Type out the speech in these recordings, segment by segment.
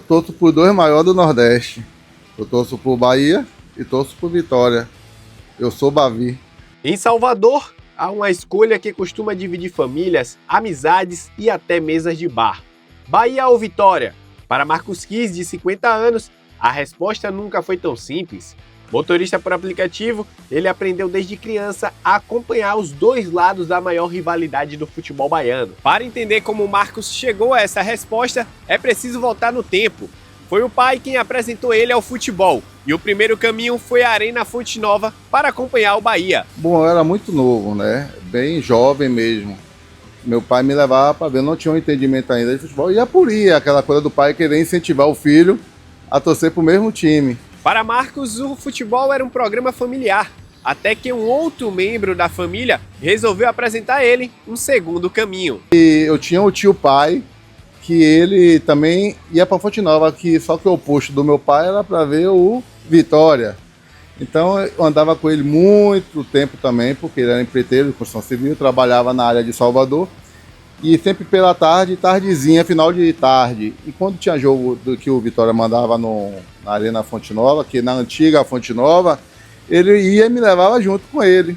Torço por dois maiores do Nordeste. Eu torço por Bahia e torço por Vitória. Eu sou Bavi. Em Salvador, há uma escolha que costuma dividir famílias, amizades e até mesas de bar. Bahia ou Vitória? Para Marcos Kiss, de 50 anos, a resposta nunca foi tão simples. Motorista por aplicativo, ele aprendeu desde criança a acompanhar os dois lados da maior rivalidade do futebol baiano. Para entender como o Marcos chegou a essa resposta, é preciso voltar no tempo. Foi o pai quem apresentou ele ao futebol, e o primeiro caminho foi a Arena Fonte Nova para acompanhar o Bahia. Bom, eu era muito novo, né? Bem jovem mesmo. Meu pai me levava para ver, não tinha um entendimento ainda de futebol. E apuria aquela coisa do pai querer incentivar o filho a torcer para o mesmo time. Para Marcos, o futebol era um programa familiar, até que um outro membro da família resolveu apresentar a ele um segundo caminho. E eu tinha o tio pai, que ele também ia para Fonte Nova, só que o oposto do meu pai era para ver o Vitória. Então eu andava com ele muito tempo também, porque ele era empreiteiro de construção civil, trabalhava na área de Salvador. E sempre pela tarde, tardezinha, final de tarde. E quando tinha jogo do que o Vitória mandava na Arena Fonte Nova, que na antiga Fonte Nova, ele ia e me levava junto com ele.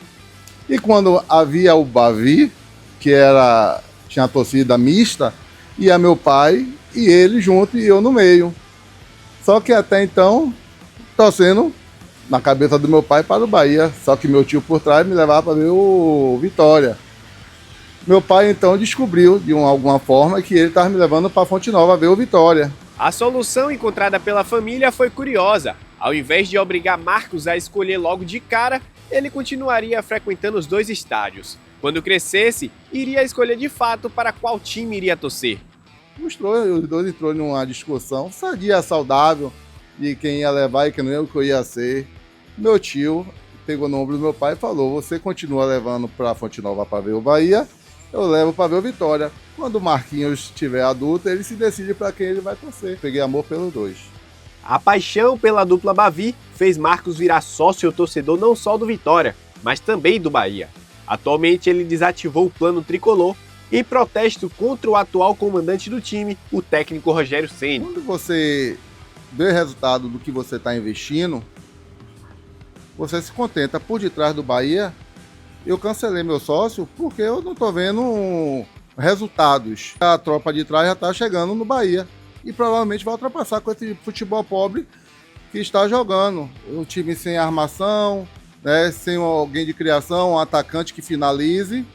E quando havia o Bavi, tinha a torcida mista, ia meu pai e ele junto e eu no meio. Só que até então, torcendo na cabeça do meu pai para o Bahia. Só que meu tio por trás me levava para ver o Vitória. Meu pai então descobriu, de alguma forma, que ele estava me levando para Fonte Nova ver o Vitória. A solução encontrada pela família foi curiosa. Ao invés de obrigar Marcos a escolher logo de cara, ele continuaria frequentando os dois estádios. Quando crescesse, iria escolher de fato para qual time iria torcer. Os dois entrou numa discussão sadia, saudável, de quem ia levar e quem não ia, o que eu ia ser. Meu tio pegou no ombro do meu pai e falou: você continua levando para Fonte Nova para ver o Bahia, eu levo para ver o Vitória. Quando o Marquinhos estiver adulto, ele se decide para quem ele vai torcer. Peguei amor pelos dois. A paixão pela dupla Bavi fez Marcos virar sócio torcedor não só do Vitória, mas também do Bahia. Atualmente ele desativou o plano tricolor em protesto contra o atual comandante do time, o técnico Rogério Ceni. Quando você vê o resultado do que você está investindo, você se contenta. Por detrás do Bahia, eu cancelei meu sócio porque eu não estou vendo resultados. A tropa de trás já está chegando no Bahia e provavelmente vai ultrapassar com esse futebol pobre que está jogando. Um time sem armação, né, sem alguém de criação, um atacante que finalize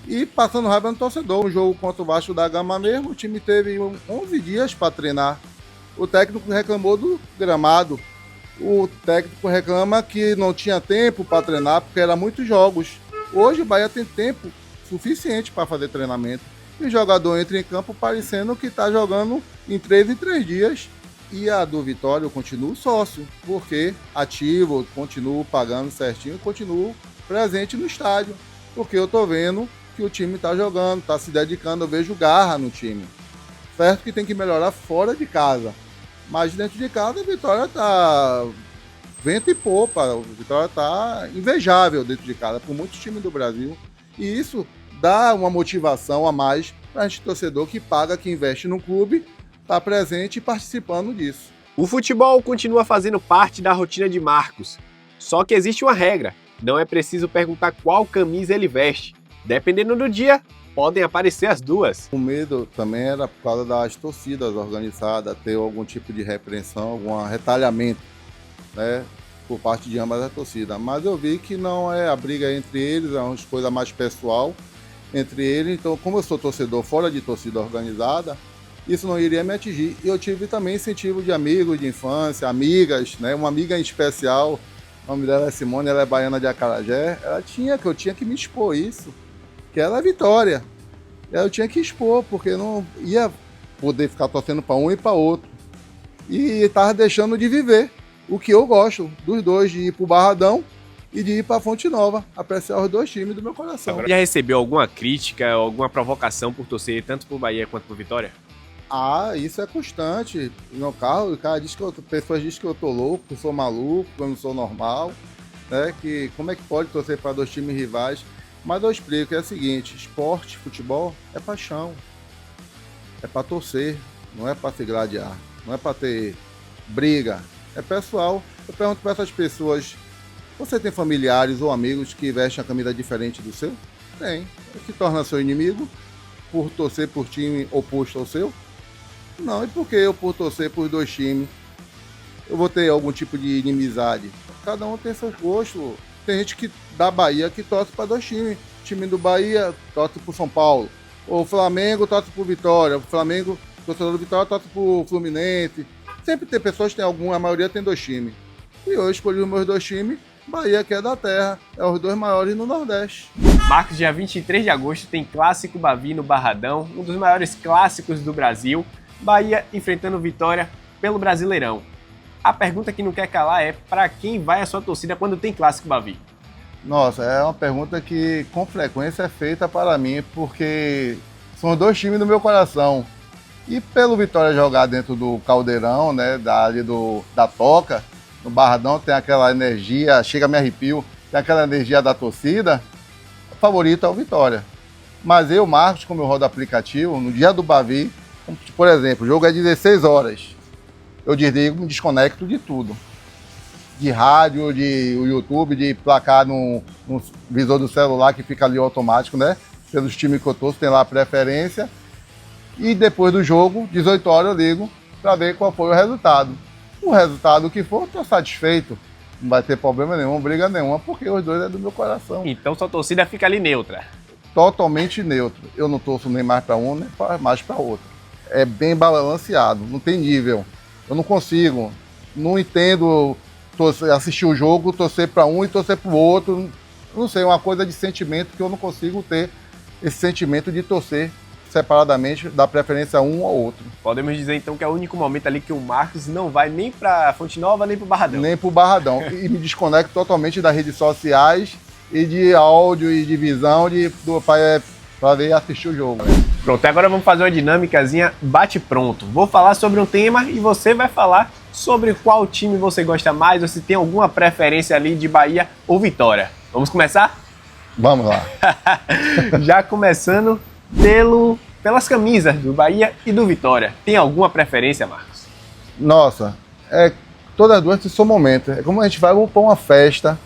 e passando raiva no torcedor. Um jogo contra o Vasco da Gama mesmo, o time teve 11 dias para treinar. O técnico reclamou do gramado. O técnico reclama que não tinha tempo para treinar porque eram muitos jogos. Hoje o Bahia tem tempo suficiente para fazer treinamento. E o jogador entra em campo parecendo que está jogando em 3 dias. E a do Vitória eu continuo sócio, porque ativo, continuo pagando certinho, continuo presente no estádio. Porque eu estou vendo que o time está jogando, está se dedicando, eu vejo garra no time. Certo que tem que melhorar fora de casa. Mas dentro de casa a Vitória está vento e popa, a Vitória está invejável dentro de casa por muitos times do Brasil. E isso dá uma motivação a mais para a gente torcedor que paga, que investe no clube, está presente e participando disso. O futebol continua fazendo parte da rotina de Marcos. Só que existe uma regra, não é preciso perguntar qual camisa ele veste. Dependendo do dia, podem aparecer as duas. O medo também era por causa das torcidas organizadas, ter algum tipo de repreensão, algum retalhamento, né, por parte de ambas as torcidas. Mas eu vi que não é a briga entre eles, é uma coisa mais pessoal entre eles. Então, como eu sou torcedor fora de torcida organizada, isso não iria me atingir. E eu tive também incentivo de amigos de infância, amigas, né, uma amiga em especial, o nome dela é Simone, ela é baiana de Acarajé, eu tinha que me expor isso. Que ela é Vitória. Eu tinha que expor, porque não ia poder ficar torcendo para um e para outro. E estava deixando de viver o que eu gosto dos dois, de ir para o Barradão e de ir para a Fonte Nova, apreciar os dois times do meu coração. Já recebeu alguma crítica, alguma provocação por torcer tanto por Bahia quanto por Vitória? Isso é constante. No carro, pessoas dizem que eu tô louco, que eu sou maluco, que eu não sou normal, né? Que como é que pode torcer para dois times rivais? Mas eu explico, é o seguinte, esporte, futebol, é paixão. É para torcer, não é para se gladiar. não é para ter briga, é pessoal. Eu pergunto para essas pessoas, você tem familiares ou amigos que vestem a camisa diferente do seu? Tem. O que torna seu inimigo por torcer por time oposto ao seu? Não, e por que eu, por torcer por 2 times, eu vou ter algum tipo de inimizade? Cada um tem seu gosto. Tem gente que da Bahia que torce para 2 times. O time do Bahia torce por São Paulo. O Flamengo torce por Vitória. O Flamengo, torcedor do Vitória, torce por Fluminense. Sempre tem pessoas que tem algum, a maioria tem 2 times. E eu escolhi os meus 2 times. Bahia, que é da terra, é os 2 maiores no Nordeste. Marcos, dia 23 de agosto tem Clássico Bavi no Barradão, um dos maiores clássicos do Brasil. Bahia enfrentando Vitória pelo Brasileirão. A pergunta que não quer calar é: para quem vai a sua torcida quando tem Clássico Bavi? Nossa, é uma pergunta que com frequência é feita para mim, porque são 2 times do meu coração. E pelo Vitória jogar dentro do Caldeirão, né, da área da Toca, no Barradão tem aquela energia, chega a me arrepio, tem aquela energia da torcida, o favorito é o Vitória. Mas eu, Marcos, como eu rodo aplicativo, no dia do Bavi, por exemplo, o jogo é 16 horas. Eu desligo, me desconecto de tudo. De rádio, de YouTube, de placar no visor do celular que fica ali automático, né? Pelos times que eu torço, tem lá a preferência. E depois do jogo, 18 horas, eu ligo para ver qual foi o resultado. O resultado que for, estou satisfeito. Não vai ter problema nenhum, briga nenhuma, porque os 2 é do meu coração. Então sua torcida fica ali neutra. Totalmente neutro. Eu não torço nem mais para um, nem mais para outro. É bem balanceado, não tem nível. Eu não consigo, não entendo assistir o jogo, torcer para um e torcer para o outro. Não sei, é uma coisa de sentimento que eu não consigo ter esse sentimento de torcer separadamente, dar preferência a um ou outro. Podemos dizer então que é o único momento ali que o Marcos não vai nem para Fonte Nova, nem para o Barradão. Nem para o Barradão. E me desconecto totalmente das redes sociais e de áudio e de visão para ver e assistir o jogo. Pronto, agora vamos fazer uma dinâmicazinha bate-pronto. Vou falar sobre um tema e você vai falar sobre qual time você gosta mais ou se tem alguma preferência ali de Bahia ou Vitória. Vamos começar? Vamos lá. Já começando pelas camisas do Bahia e do Vitória. Tem alguma preferência, Marcos? Nossa, todas as 2 têm seu momento. É como a gente vai para uma festa.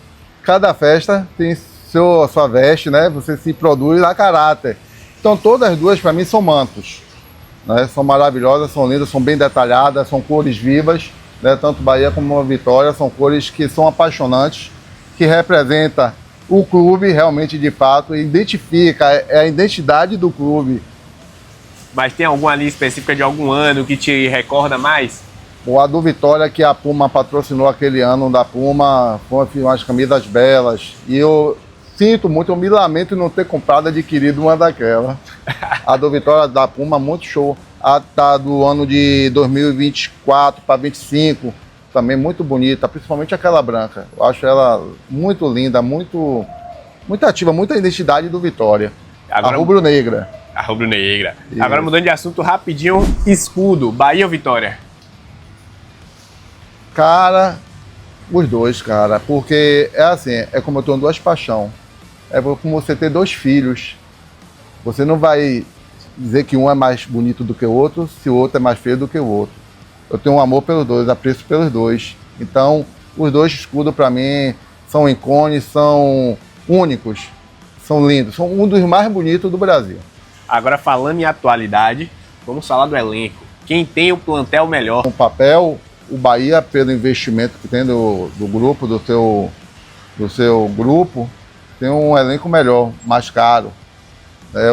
Cada festa tem sua veste, né? Você se produz a caráter. Então todas as 2 para mim são mantos, né? São maravilhosas, são lindas, são bem detalhadas, são cores vivas, né? Tanto Bahia como a Vitória são cores que são apaixonantes, que representa o clube realmente de fato, identifica, é a identidade do clube. Mas tem alguma linha específica de algum ano que te recorda mais? A do Vitória, que a Puma patrocinou aquele ano da Puma, foram umas camisas belas. E eu sinto muito, eu me lamento em não ter comprado, adquirido uma daquela. A do Vitória da Puma, muito show. A do ano de 2024 para 2025, também muito bonita, principalmente aquela branca. Eu acho ela muito linda, muito ativa, muita identidade do Vitória. Agora, a rubro-negra. A rubro-negra. Agora mudando de assunto rapidinho, escudo, Bahia ou Vitória? Cara, os 2, cara, porque é assim, é como eu tenho 2 paixões. É como você ter 2 filhos. Você não vai dizer que um é mais bonito do que o outro, se o outro é mais feio do que o outro. Eu tenho um amor pelos 2, apreço pelos 2. Então, os 2 escudos para mim são ícones, são únicos, são lindos, são um dos mais bonitos do Brasil. Agora falando em atualidade, vamos falar do elenco. Quem tem o plantel melhor? No papel, o Bahia, pelo investimento que tem do grupo, do seu grupo, tem um elenco melhor, mais caro.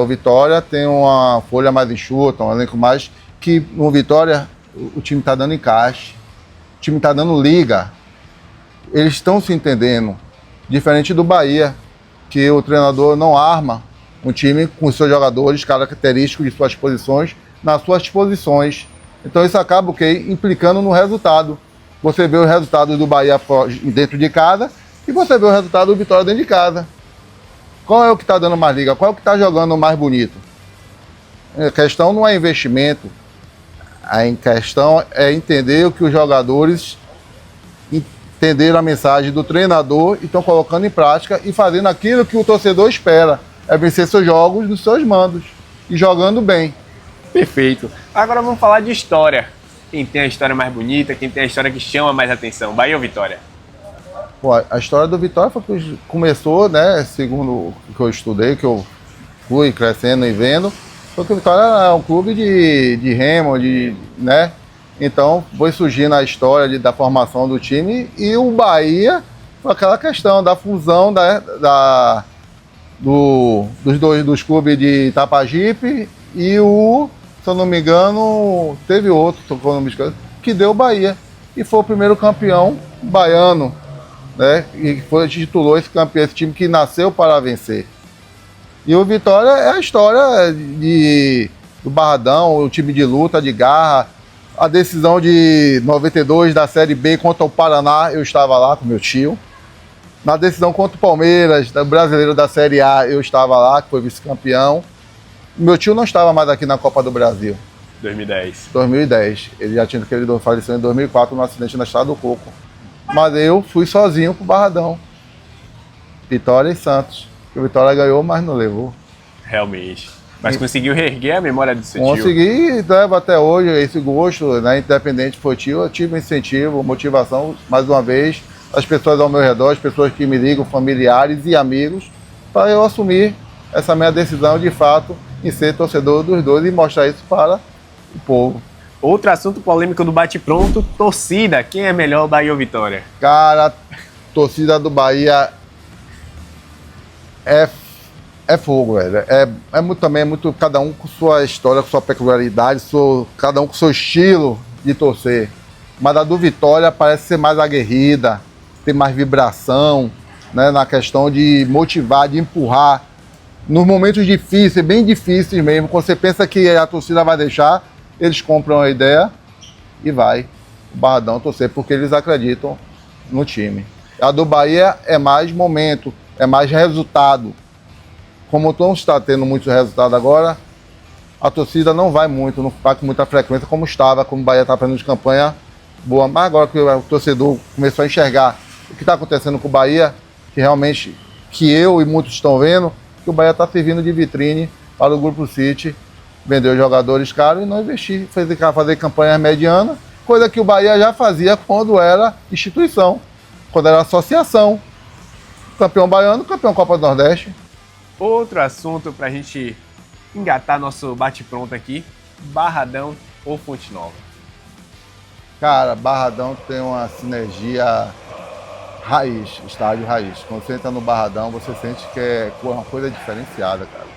O Vitória tem uma folha mais enxuta, um elenco mais que no Vitória o time está dando encaixe, o time está dando liga. Eles estão se entendendo. Diferente do Bahia, que o treinador não arma um time com seus jogadores característicos de suas posições, nas suas posições. Então isso acaba implicando no resultado. Você vê os resultados do Bahia dentro de casa e você vê o resultado do Vitória dentro de casa. Qual é o que está dando mais liga? Qual é o que está jogando mais bonito? A questão não é investimento. A questão é entender o que os jogadores entenderam a mensagem do treinador e estão colocando em prática e fazendo aquilo que o torcedor espera. É vencer seus jogos nos seus mandos e jogando bem. Perfeito. Agora vamos falar de história. Quem tem a história mais bonita, quem tem a história que chama mais atenção, Bahia ou Vitória? Pô, a história do Vitória foi que começou, né, segundo o que eu estudei, que eu fui crescendo e vendo, foi que o Vitória é um clube de remo, né? Então foi surgindo a história da formação do time e o Bahia foi aquela questão da fusão dos clubes de Itapajipe e se eu não me engano, teve outro, que deu o Bahia. E foi o primeiro campeão baiano, né? E titulou esse campeão, esse time que nasceu para vencer. E o Vitória é a história do Barradão, o time de luta, de garra. A decisão de 92 da Série B contra o Paraná, eu estava lá com meu tio. Na decisão contra o Palmeiras, do brasileiro da Série A, eu estava lá, que foi vice-campeão. Meu tio não estava mais aqui na Copa do Brasil. 2010. Ele já tinha faleceu em 2004 num acidente na Estrada do Coco. Mas eu fui sozinho pro Barradão. Vitória e Santos. O Vitória ganhou, mas não levou. Realmente. Mas conseguiu reerguer a memória do seu tio. Consegui, levo até hoje esse gosto, né? Independente esportivo, eu tive incentivo, motivação, mais uma vez, as pessoas ao meu redor, as pessoas que me ligam, familiares e amigos, para eu assumir essa minha decisão de fato em ser torcedor dos dois e mostrar isso para o povo. Outro assunto polêmico do Bate-Pronto, torcida. Quem é melhor, Bahia ou Vitória? Cara, torcida do Bahia é fogo, velho. É muito, cada um com sua história, com sua peculiaridade, cada um com seu estilo de torcer. Mas a do Vitória parece ser mais aguerrida, tem mais vibração, né, na questão de motivar, de empurrar. Nos momentos difíceis, bem difíceis mesmo, quando você pensa que a torcida vai deixar, eles compram a ideia e vai o Barradão torcer, porque eles acreditam no time. A do Bahia é mais momento, é mais resultado. Como não está tendo muito resultado agora, a torcida não vai muito, não vai com muita frequência como estava, como o Bahia está fazendo de campanha boa. Mas agora que o torcedor começou a enxergar o que está acontecendo com o Bahia, que realmente, que eu e muitos estão vendo, que o Bahia está servindo de vitrine para o Grupo City, vender os jogadores caros e não investir, fazer campanhas medianas, coisa que o Bahia já fazia quando era instituição, quando era associação. Campeão baiano, campeão Copa do Nordeste. Outro assunto para a gente engatar nosso bate-pronto aqui, Barradão ou Fonte Nova? Cara, Barradão tem uma sinergia raiz, estádio raiz. Quando você entra no Barradão, você sente que é uma coisa diferenciada, cara.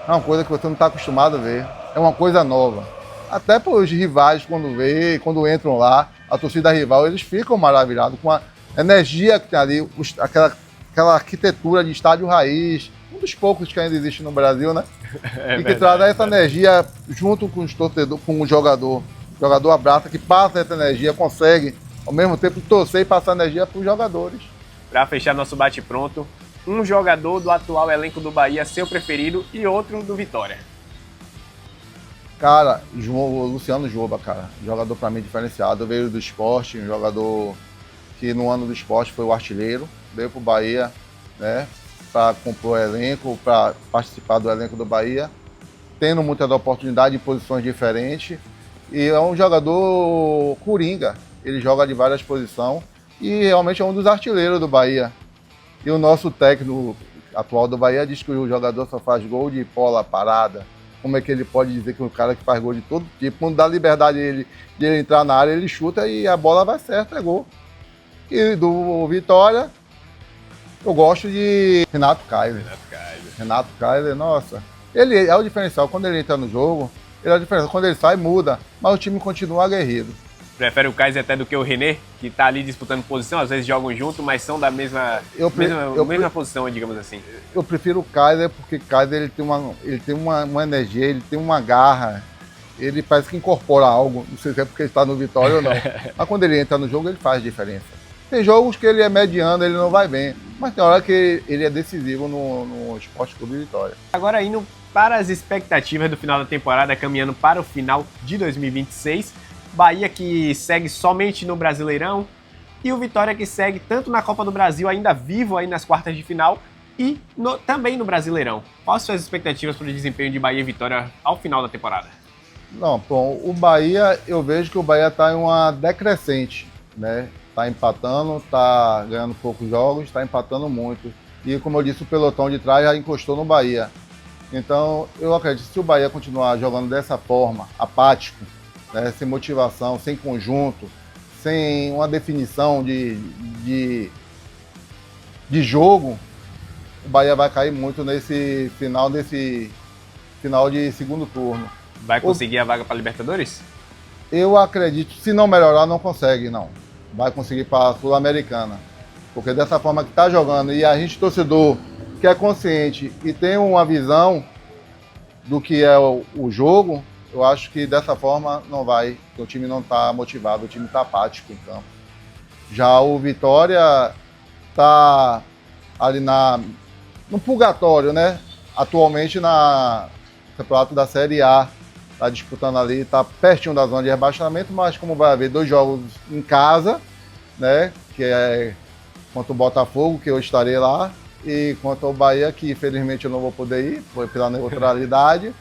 É uma coisa que você não está acostumado a ver. É uma coisa nova. Até para os rivais, quando entram lá, a torcida rival, eles ficam maravilhados com a energia que tem ali, aquela arquitetura de estádio raiz, um dos poucos que ainda existe no Brasil, né? E que traz essa energia junto com os torcedores, com o jogador. O jogador abraça, que passa essa energia, consegue, ao mesmo tempo, torcer e passar energia para os jogadores. Para fechar nosso bate-pronto, um jogador do atual elenco do Bahia, seu preferido, e outro do Vitória. Cara, Luciano Juba, cara. Jogador para mim diferenciado. Veio do esporte, um jogador que no ano do esporte foi o artilheiro. Veio para o Bahia, né? Para compor o elenco, para participar do elenco do Bahia. Tendo muitas oportunidades em posições diferentes. E é um jogador coringa. Ele joga de várias posições. E realmente é um dos artilheiros do Bahia. E o nosso técnico atual do Bahia diz que o jogador só faz gol de bola parada. Como é que ele pode dizer que um cara que faz gol de todo tipo, quando dá liberdade de ele entrar na área, ele chuta e a bola vai certo, é gol. E do Vitória, eu gosto de Renato Kaiser. Renato Kaiser, nossa. Ele é o diferencial. Quando ele entra no jogo, ele é o diferencial. Quando ele sai, muda. Mas o time continua aguerrido. Prefere o Kaiser até do que o René, que tá ali disputando posição, às vezes jogam junto, mas são da mesma posição, digamos assim. Eu prefiro o Kaiser porque o Kaiser ele tem uma energia, ele tem uma garra, ele parece que incorpora algo, não sei se é porque ele está no Vitória ou não, mas quando ele entra no jogo ele faz diferença. Tem jogos que ele é mediano, ele não vai bem, mas tem hora que ele é decisivo no Esporte Clube Vitória. Agora indo para as expectativas do final da temporada, caminhando para o final de 2026, Bahia que segue somente no Brasileirão e o Vitória que segue tanto na Copa do Brasil, ainda vivo aí nas quartas de final, e também no Brasileirão. Quais são as expectativas para o desempenho de Bahia e Vitória ao final da temporada? Não, bom, o Bahia, eu vejo que o Bahia está em uma decrescente, né? Está empatando, está ganhando poucos jogos, está empatando muito. E como eu disse, o pelotão de trás já encostou no Bahia. Então, eu acredito que se o Bahia continuar jogando dessa forma, apático, né? Sem motivação, sem conjunto, sem uma definição de jogo, o Bahia vai cair muito nesse final de segundo turno. Vai conseguir a vaga para Libertadores? Eu acredito, se não melhorar, não consegue, não. Vai conseguir para a Sul-Americana. Porque dessa forma que está jogando, e a gente, torcedor, que é consciente e tem uma visão do que é o jogo, eu acho que dessa forma não vai. O time não está motivado, o time está apático em campo. Já o Vitória está ali no purgatório, né? Atualmente na campeonato da Série A. Está disputando ali, está pertinho da zona de rebaixamento, mas como vai haver 2 jogos em casa, né? Que é contra o Botafogo, que eu estarei lá, e contra o Bahia, que infelizmente eu não vou poder ir, foi pela neutralidade.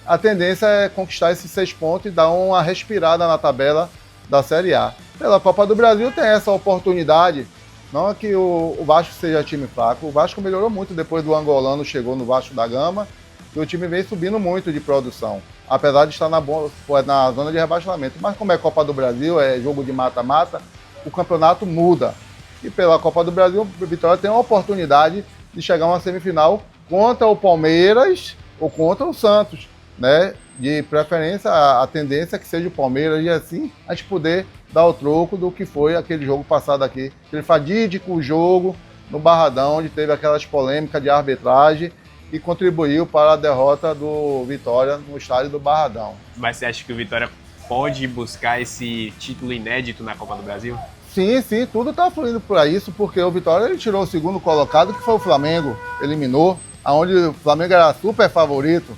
A tendência é conquistar esses 6 pontos e dar uma respirada na tabela da Série A. Pela Copa do Brasil tem essa oportunidade. Não é que o Vasco seja time fraco. O Vasco melhorou muito depois do angolano, chegou no Vasco da Gama, e o time vem subindo muito de produção, apesar de estar na zona de rebaixamento. Mas como é Copa do Brasil, é jogo de mata-mata, o campeonato muda. E pela Copa do Brasil, o Vitória tem uma oportunidade de chegar a uma semifinal contra o Palmeiras ou contra o Santos, né? De preferência, a tendência é que seja o Palmeiras, e assim a gente poder dar o troco do que foi aquele jogo passado aqui. Aquele fadídico jogo no Barradão, onde teve aquelas polêmicas de arbitragem e contribuiu para a derrota do Vitória no estádio do Barradão. Mas você acha que o Vitória pode buscar esse título inédito na Copa do Brasil? Sim, tudo está fluindo para isso, porque o Vitória ele tirou o segundo colocado, que foi o Flamengo, eliminou, aonde o Flamengo era super favorito.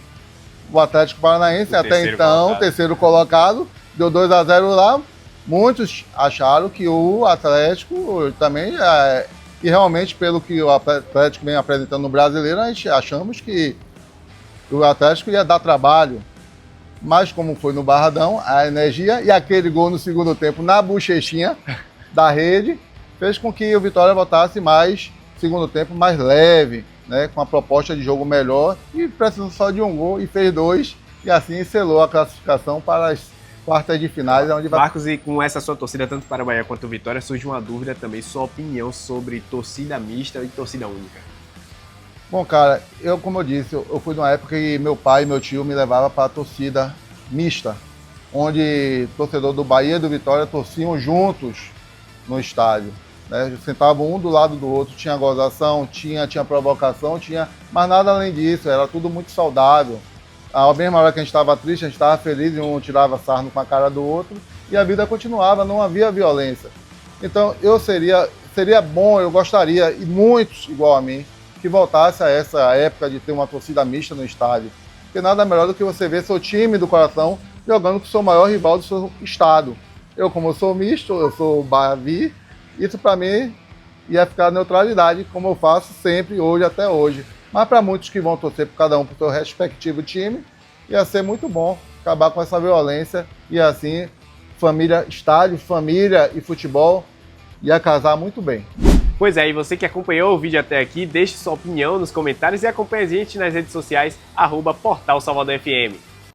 O Atlético Paranaense, até então, terceiro colocado, deu 2-0 lá. Muitos acharam que o Atlético também, e realmente pelo que o Atlético vem apresentando no Brasileiro, a gente achamos que o Atlético ia dar trabalho. Mas como foi no Barradão, a energia e aquele gol no segundo tempo na bochechinha da rede fez com que o Vitória voltasse mais, segundo tempo, mais leve, né, com a proposta de jogo melhor, e precisou só de um gol e fez 2, e assim selou a classificação para as quartas de finais. Onde vai... Marcos, e com essa sua torcida, tanto para o Bahia quanto o Vitória, surge uma dúvida também, sua opinião sobre torcida mista e torcida única. Bom, cara, como eu disse, eu fui numa época que meu pai e meu tio me levavam para a torcida mista, onde torcedor do Bahia e do Vitória torciam juntos no estádio, né? Sentavam um do lado do outro, tinha gozação, tinha provocação, mas nada além disso, era tudo muito saudável. À mesma hora que a gente estava triste, a gente estava feliz, e um tirava sarno com a cara do outro, e a vida continuava, não havia violência. Então seria bom, eu gostaria, e muitos igual a mim, que voltasse a essa época de ter uma torcida mista no estádio. Porque nada melhor do que você ver seu time do coração jogando com o seu maior rival do seu estado. Eu, como eu sou misto, eu sou Bavi, isso para mim ia ficar neutralidade, como eu faço sempre, hoje até hoje. Mas para muitos que vão torcer por cada um para o seu respectivo time, ia ser muito bom acabar com essa violência, e assim, família, estádio, família e futebol ia casar muito bem. Pois é, e você que acompanhou o vídeo até aqui, deixe sua opinião nos comentários e acompanhe a gente nas redes sociais, @PortalSalvadorFM.